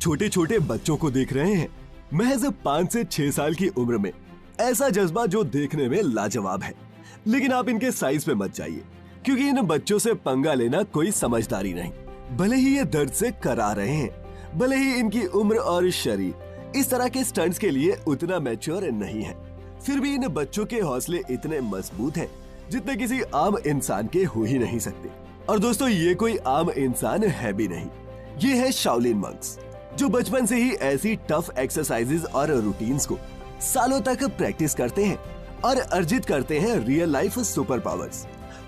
छोटे छोटे बच्चों को देख रहे हैं, महज 5 से 6 साल की उम्र में। ऐसा जज्बा जो देखने में लाजवाब है। लेकिन आप इनके साइज पे मत जाइए, क्योंकि इन बच्चों से पंगा लेना कोई समझदारी नहीं। भले ही ये दर्द से करा रहे हैं, भले ही इनकी उम्र और शरीर इस तरह के स्टंट्स के लिए उतना मैच्योर नहीं है, फिर भी इन बच्चों के हौसले इतने मजबूत हैं जितने किसी आम इंसान के हो ही नहीं सकते। और दोस्तों, ये कोई आम इंसान है भी नहीं, ये है शाओलिन मंक्स, जो बचपन से ही ऐसी टफ एक्सरसाइजेज और रूटीन्स को सालों तक प्रैक्टिस करते हैं और अर्जित करते हैं रियल लाइफ सुपर पावर्स।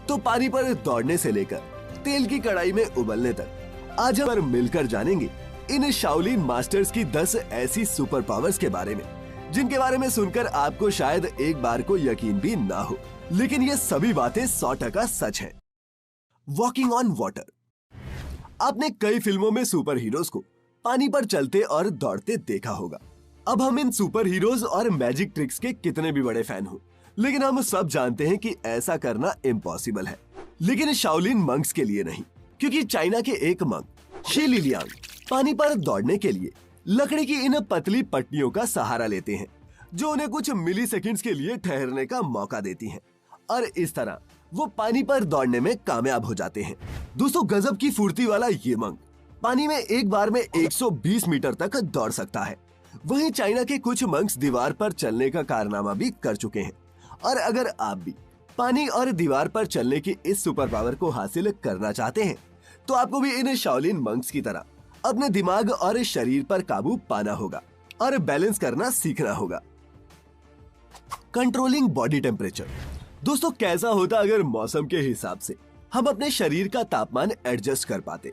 तो पानी पर दौड़ने से लेकर तेल की कढ़ाई में उबलने तक आज हम मिलकर जानेंगे इन शाओलिन मास्टर्स की 10 ऐसी सुपर पावर्स के बारे में, जिनके बारे में सुनकर आपको शायद एक बार को यकीन भी ना हो, लेकिन ये सभी बातें 100% सच है। Walking on water. आपने कई फिल्मों में सुपर हीरोज को पानी पर चलते और दौड़ते देखा होगा। अब हम इन सुपर हीरोज और मैजिक ट्रिक्स के कितने भी बड़े फैन हो, लेकिन हम सब जानते हैं कि ऐसा करना इम्पॉसिबल है। लेकिन शाओलिन मंक्स के लिए नहीं, क्योंकि चाइना के एक मंक शी लिलियांग पानी पर दौड़ने के लिए लकड़ी की इन पतली पट्टियों का सहारा लेते हैं, जो उन्हें कुछ मिली सेकेंड्स के लिए ठहरने का मौका देती हैं, और इस तरह वो पानी पर दौड़ने में कामयाब हो जाते हैं। दोस्तों, गजब की फुर्ती वाला ये मंक पानी में एक बार में 120 मीटर तक दौड़ सकता है। वहीं चाइना के कुछ मंक्स दीवार पर चलने का कारनामा भी कर चुके हैं। और अगर आप भी पानी और दीवार पर चलने की इस सुपर पावर को हासिल करना चाहते हैं, तो आपको भी इन शाओलिन मंक्स की तरह अपने दिमाग और शरीर पर काबू पाना होगा और बैलेंस करना सीखना होगा। Controlling body temperature. दोस्तों, कैसा होता अगर मौसम के हिसाब से हम अपने शरीर का तापमान एडजस्ट कर पाते।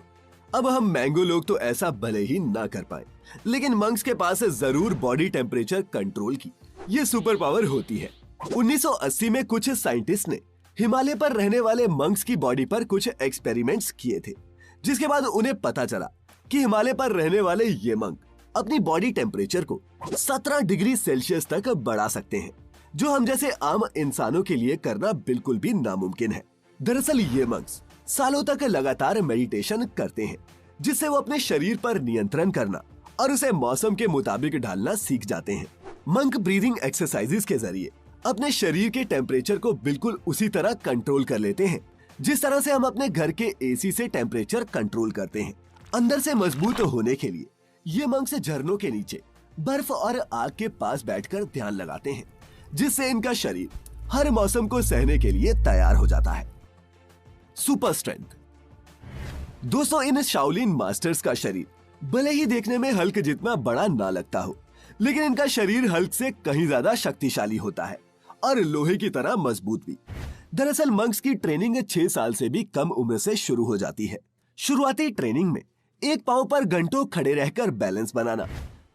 अब हम मैंगो लोग तो ऐसा भले ही ना कर पाए, लेकिन मंक्स के पास जरूर बॉडी टेम्परेचर कंट्रोल की ये सुपर पावर होती है। 1980 में कुछ साइंटिस्ट ने हिमालय पर रहने वाले मंक्स की बॉडी पर कुछ एक्सपेरिमेंट्स किए थे, जिसके बाद उन्हें पता चला कि हिमालय पर रहने वाले ये मंक अपनी बॉडी टेम्परेचर को 17 डिग्री सेल्सियस तक बढ़ा सकते हैं, जो हम जैसे आम इंसानों के लिए करना बिल्कुल भी नामुमकिन है। दरअसल ये मंक्स सालों तक लगातार मेडिटेशन करते हैं, जिससे वो अपने शरीर पर नियंत्रण करना और उसे मौसम के मुताबिक ढालना सीख जाते हैं। मंक ब्रीदिंग एक्सरसाइजेज के जरिए अपने शरीर के टेम्परेचर को बिल्कुल उसी तरह कंट्रोल कर लेते हैं, जिस तरह से हम अपने घर के एसी से टेम्परेचर कंट्रोल करते हैं। अंदर से मजबूत होने के लिए ये मंक्स झरनों के नीचे बर्फ और आग के पास बैठकर ध्यान लगाते हैं, जिससे इनका शरीर हर मौसम को सहने के लिए तैयार हो जाता है। Super strength. दोस्तों, इन शाओलिन मास्टर्स का शरीर भले ही देखने में हल्क जितना बड़ा ना लगता हो, लेकिन इनका शरीर हल्क से कहीं ज्यादा शक्तिशाली होता है और लोहे की तरह मजबूत भी। दरअसल मंक्स की ट्रेनिंग 6 साल से भी कम उम्र से शुरू हो जाती है। शुरुआती ट्रेनिंग में एक पांव पर घंटों खड़े रहकर बैलेंस बनाना,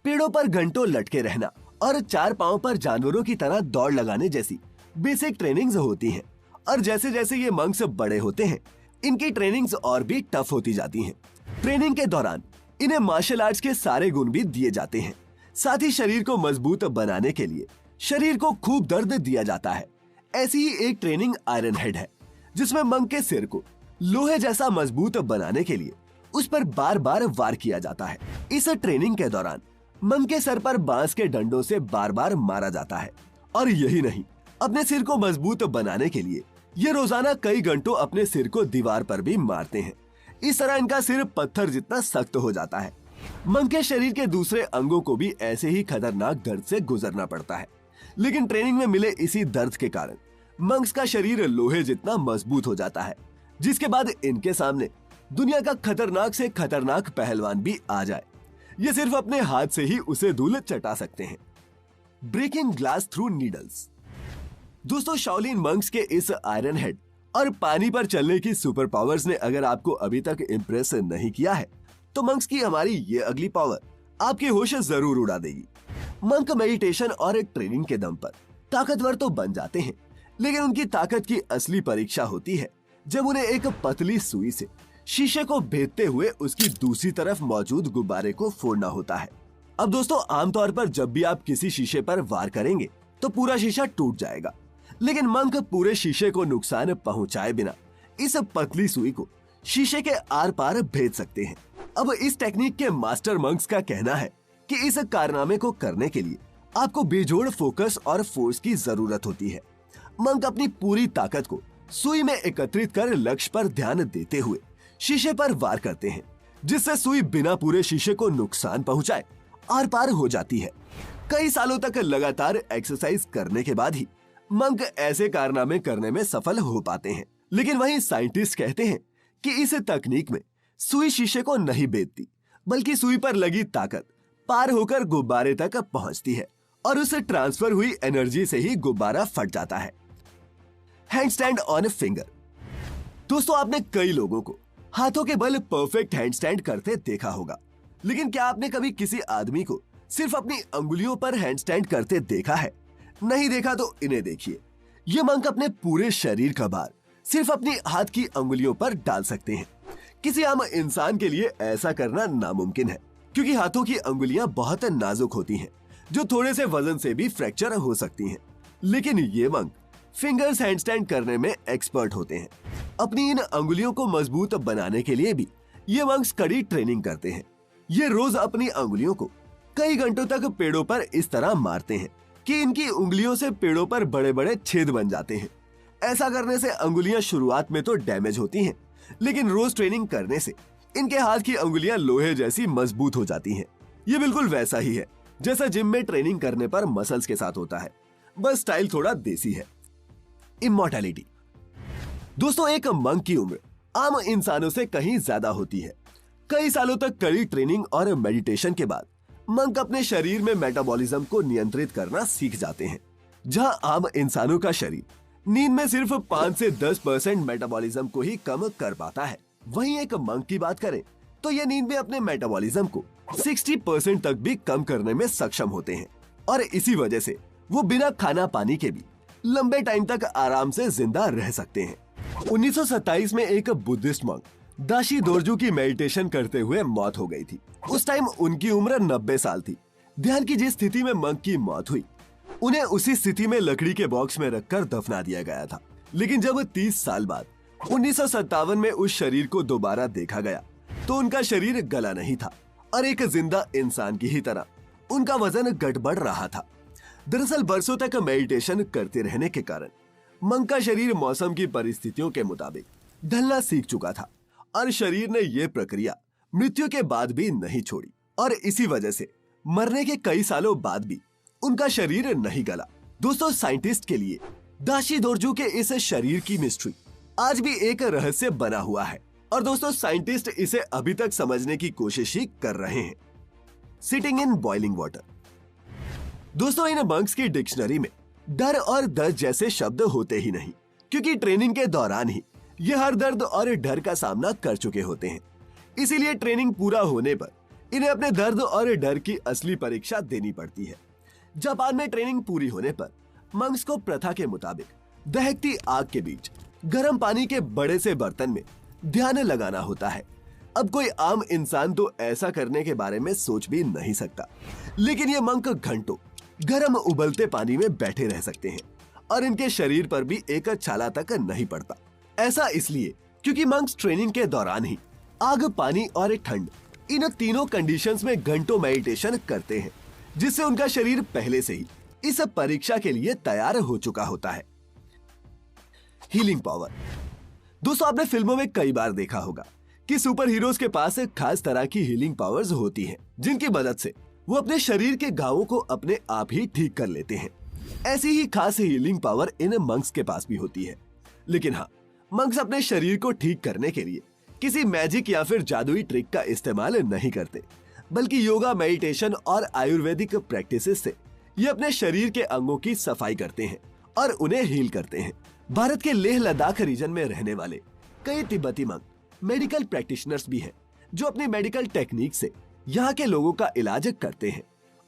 पेड़ों पर घंटों लटके रहना और 4 पांव पर जानवरों की तरह दौड़ लगाने जैसी बेसिक ट्रेनिंग्स होती हैं। और जैसे जैसे ये मंक्स बड़े होते हैं, इनकी ट्रेनिंग्स और भी टफ होती जाती हैं। ट्रेनिंग के दौरान इन्हें मार्शल आर्ट्स के सारे गुण भी दिए जाते हैं। साथ ही शरीर को मजबूत बनाने के लिए शरीर को खूब दर्द दिया जाता है। ऐसी ही एक ट्रेनिंग आयरन हेड है, जिसमें मंक के सिर को लोहे जैसा मजबूत बनाने के लिए उस पर बार बार वार किया जाता है। इस ट्रेनिंग के दौरान मंक के सर पर बांस के डंडों से बार बार मारा जाता है। और यही नहीं, अपने सिर को मजबूत बनाने के लिए ये रोजाना कई घंटों अपने सिर को दीवार पर भी मारते हैं। इस तरह इनका सिर पत्थर जितना सख्त हो जाता है। मंक के शरीर के दूसरे अंगों को भी ऐसे ही खतरनाक दर्द से गुजरना पड़ता है, लेकिन ट्रेनिंग में मिले इसी दर्द के कारण मंक्स का शरीर लोहे जितना मजबूत हो जाता है, जिसके बाद इनके सामने दुनिया का खतरनाक से खतरनाक पहलवान भी आ जाए, ये सिर्फ अपने हाथ से ही उसे धूल चटा सकते हैं। Breaking glass through needles. दोस्तों, शाओलिन मंक्स के इस आयरन हेड और पानी पर चलने की सुपर पावर्स ने अगर आपको अभी तक इम्प्रेस नहीं किया है, तो मंक्स की हमारी ये अगली पावर आपके होश जरूर उड़ा देगी। मंक मेडिटेशन और ट्रेनिंग के दम पर ताकतवर तो बन जाते हैं, लेकिन उनकी ताकत की असली परीक्षा होती है जब उन्हें एक पतली सुई से शीशे को भेदते हुए उसकी दूसरी तरफ मौजूद गुब्बारे को फोड़ना होता है। अब दोस्तों, आमतौर पर जब भी आप किसी शीशे पर वार करेंगे तो पूरा शीशा टूट जाएगा, लेकिन मंक पूरे शीशे को नुकसान पहुंचाए बिना इस पतली सुई को शीशे के आर पार भेज सकते हैं। अब इस टेक्निक के मास्टर मंक्स का कहना है कि इस कारनामे को करने के लिए आपको बेजोड़ फोकस और फोर्स की जरूरत होती है। मंक अपनी पूरी ताकत को सुई में एकत्रित कर लक्ष्य पर ध्यान देते हुए शीशे पर वार करते हैं, जिससे सुई बिना पूरे शीशे को नुकसान पहुंचाए आर पार हो जाती है। कई सालों तक लगातार एक्सरसाइज करने के बाद ही मंक ऐसे कारनामे करने में सफल हो पाते हैं। लेकिन वहीं साइंटिस्ट कहते हैं कि इस तकनीक में सुई शीशे को नहीं बेधती, बल्कि सुई पर लगी ताकत पार होकर गुब्बारे तक पहुंचती है और उसे ट्रांसफर हुई एनर्जी से ही गुब्बारा फट जाता है। Handstand on finger. दोस्तों, आपने कई लोगों को हाथों के बल परफेक्ट हैंडस्टैंड करते देखा होगा, लेकिन क्या आपने कभी किसी आदमी को सिर्फ अपनी अंगुलियों पर हैंडस्टैंड करते देखा है? नहीं देखा तो इन्हें देखिए। ये मंक अपने पूरे शरीर का भार सिर्फ अपनी हाथ की अंगुलियों पर डाल सकते हैं। किसी आम इंसान के लिए ऐसा करना नामुमकिन है, क्योंकि हाथों की अंगुलियां बहुत नाजुक होती हैं, जो थोड़े से वजन से भी फ्रैक्चर हो सकती हैं। लेकिन ये मंक फिंगर्स हैंडस्टैंड करने में एक्सपर्ट होते हैं। अपनी इन अंगुलियों को मजबूत बनाने के लिए भी ये मंक्स कड़ी ट्रेनिंग करते हैं। ये रोज अपनी अंगुलियों को कई घंटों तक पेड़ों पर इस तरह मारते हैं कि इनकी उंगलियों से पेड़ों पर बड़े बड़े छेद बन जाते हैं। ऐसा करने से अंगुलियां शुरुआत में तो डैमेज होती हैं, लेकिन रोज ट्रेनिंग करने से इनके हाथ की अंगुलियां लोहे जैसी मजबूत हो जाती हैं। ये बिल्कुल वैसा ही है जैसा जिम में ट्रेनिंग करने पर मसल्स के साथ होता है, बस स्टाइल थोड़ा देसी है। इमॉर्टैलिटी। दोस्तों, एक मंक की उम्र आम इंसानों से कहीं ज्यादा होती है। कई सालों तक कड़ी ट्रेनिंग और मेडिटेशन के बाद मंक अपने शरीर में मेटाबॉलिज्म को नियंत्रित करना सीख जाते हैं। जहां आम इंसानों का शरीर नींद में सिर्फ 5 से 10% मेटाबॉलिज्म को ही कम कर पाता है, वहीं एक मंक की बात करें तो ये नींद में अपने मेटाबॉलिज्म को 60% तक भी कम करने में सक्षम होते हैं और इसी वजह से वो बिना खाना पानी के भी लंबे टाइम तक आराम से जिंदा रह सकते हैं। 1927 में एक बुद्धिस्ट मंक दाशी दोरजू की मेडिटेशन करते हुए मौत हो गई थी। उस टाइम उनकी उम्र 90 साल थी। ध्यान की जिस स्थिति में मंक की मौत हुई, उन्हें उसी स्थिति में लकड़ी के बॉक्स में रखकर दफना दिया गया था। लेकिन जब 30 साल बाद 1957 में उस शरीर को दोबारा देखा गया तो उनका शरीर गला नहीं था और एक जिंदा इंसान की ही तरह उनका वजन घट बढ़ रहा था। दरअसल बरसों तक मेडिटेशन करते रहने के कारण मंक का शरीर मौसम की परिस्थितियों के मुताबिक ढलना सीख चुका था और शरीर ने यह प्रक्रिया मृत्यु के बाद भी नहीं छोड़ी और इसी वजह से मरने के कई सालों बाद भी उनका शरीर नहीं गला। दोस्तों, साइंटिस्ट के लिए दाशी दोरजू के इस शरीर की मिस्ट्री आज भी एक रहस्य बना हुआ है और दोस्तों, साइंटिस्ट इसे अभी तक समझने की कोशिश ही कर रहे हैं। Sitting in boiling water. दोस्तों, इन मंक्स की डिक्शनरी में डर और दर्द जैसे शब्द होते ही नहीं, क्योंकि ट्रेनिंग के दौरान ही ये हर दर्द और डर का सामना कर चुके होते हैं। इसीलिए ट्रेनिंग पूरा होने पर इन्हें अपने दर्द और डर की असली परीक्षा देनी पड़ती है। जापान में ट्रेनिंग पूरी होने पर मंक्स को प्रथा के मुताबिक दहकती आग के बीच गर्म पानी के बड़े से बर्तन में ध्यान लगाना होता है। अब कोई आम इंसान तो ऐसा करने के बारे में सोच भी नहीं सकता, लेकिन ये मंक घंटों गर्म उबलते पानी में बैठे रह सकते हैं और इनके शरीर पर भी एक छाला तक नहीं पड़ता। ऐसा इसलिए क्योंकि मंक्स ट्रेनिंग के दौरान ही आग, पानी और ठंड, इन तीनों कंडीशंस में घंटों मेडिटेशन करते हैं, जिससे उनका शरीर पहले से ही इस परीक्षा के लिए तैयार हो चुका होता है। Healing power. दोस्तों, आपने फिल्मों में कई बार देखा होगा कि सुपर हीरोज के पास एक खास तरह की हीलिंग पावर्स होती हैं, जिनकी मदद से वो अपने शरीर के घावों को अपने आप ही ठीक कर लेते हैं। ऐसी ही खास हीलिंग पावर इन मंक्स के पास भी होती है। लेकिन हाँ, मंक्स अपने शरीर को ठीक करने के लिए किसी मैजिक या फिर जादुई ट्रिक का इस्तेमाल नहीं करते, बल्कि योगा, मेडिटेशन और आयुर्वेदिक प्रैक्टिसेस से ये अपने शरीर के अंगों की सफाई करते हैं और उन्हें हील करते हैं। भारत के लेह लद्दाख रीजन में रहने वाले कई तिब्बती मंक मेडिकल प्रैक्टिशनर्स भी हैं, जो अपनी मेडिकल टेक्निक से यहाँ के लोगों का इलाज करते हैं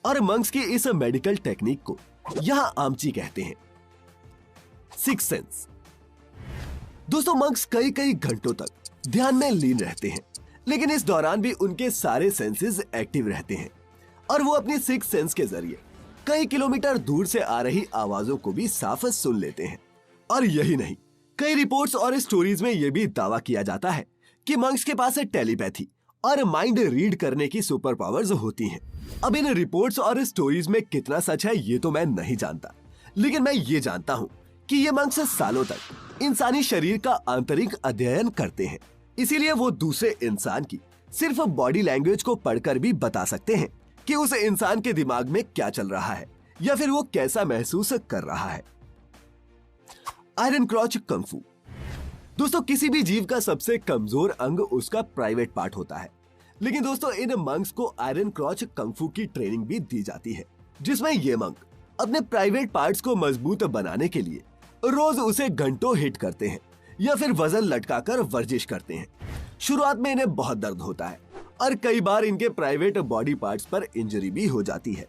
और मंक्स की इस मेडिकल टेक्निक को यहाँ आमची कहते हैं। Six sense. दोस्तों, मंक्स कई कई घंटों तक ध्यान में लीन रहते हैं, लेकिन इस दौरान भी उनके सारे सेंसेस एक्टिव रहते हैं और वो अपनी सिक्स सेंस के जरिए कई किलोमीटर दूर से आ रही आवाजों को भी साफ सुन लेते हैं। और यही नहीं, कई रिपोर्ट्स और स्टोरीज में यह भी दावा किया जाता है कि मंक्स के पास टेलीपैथी और माइंड रीड करने की सुपर पावर्स होती हैं। अब इन रिपोर्ट्स और स्टोरीज में कितना सच है ये तो मैं नहीं जानता, लेकिन मैं ये जानता हूँ कि ये मंक्स सालों तक इंसानी शरीर का आंतरिक अध्ययन करते हैं। इसीलिए वो दूसरे इंसान की सिर्फ बॉडी लैंग्वेज को पढ़कर भी बता सकते हैं कि उस इंसान के दिमाग में क्या चल रहा है या फिर वो कैसा महसूस कर रहा है। Iron crotch kung fu. दोस्तों, किसी भी जीव का सबसे कमजोर अंग उसका प्राइवेट पार्ट होता है, लेकिन दोस्तों इन मंक्स को आयरन क्रॉच कंगफू की ट्रेनिंग भी दी जाती है, जिसमें ये मंक अपने प्राइवेट पार्ट्स को मजबूत बनाने के लिए रोज उसे घंटों हिट करते हैं या फिर वजन लटकाकर वर्जिश करते हैं। शुरुआत में इन्हें बहुत दर्द होता है और कई बार इनके प्राइवेट बॉडी पार्ट्स पर इंजरी भी हो जाती है,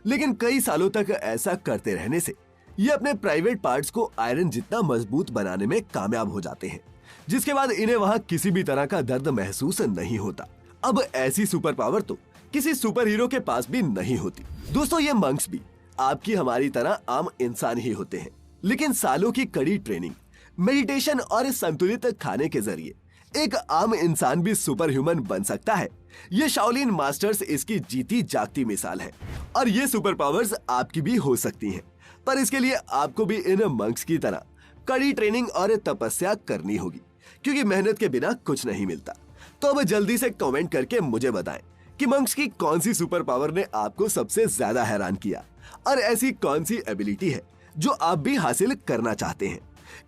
लेकिन कई सालों तक ऐसा करते रहने से ये अपने प्राइवेट पार्ट्स को आयरन जितना मजबूत बनाने में कामयाब हो जाते हैं, जिसके बाद इन्हें वहां किसी भी तरह का दर्द महसूस नहीं होता। अब ऐसी सुपर पावर तो किसी सुपर हीरो के पास भी नहीं होती। दोस्तों, ये मंक्स भी आपकी हमारी तरह आम इंसान ही होते हैं, लेकिन सालों की कड़ी ट्रेनिंग, मेडिटेशन और संतुलित खाने के जरिए एक आम इंसान भी सुपर ह्यूमन बन सकता है। ये शाओलिन मास्टर्स इसकी जीती जागती मिसाल है और ये सुपर पावर्स आपकी भी हो सकती हैं, पर इसके लिए आपको भी इन मंक्स की तरह कड़ी ट्रेनिंग और तपस्या करनी होगी, क्योंकि मेहनत के बिना कुछ नहीं मिलता। तो अब जल्दी से कमेंट करके मुझे बताएं कि मंक्स की कौन सी सुपर पावर ने आपको सबसे ज्यादा हैरान किया और ऐसी कौन सी एबिलिटी है जो आप भी हासिल करना चाहते हैं।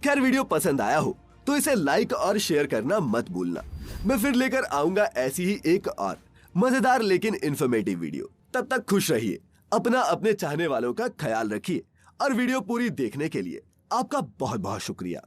खैर, वीडियो पसंद आया हो तो इसे लाइक और शेयर करना मत भूलना। मैं फिर लेकर आऊंगा ऐसी ही एक और मजेदार लेकिन इंफॉर्मेटिव वीडियो। तब तक खुश रहिए, अपना अपने चाहने वालों का ख्याल रखिए और वीडियो पूरी देखने के लिए आपका बहुत बहुत शुक्रिया।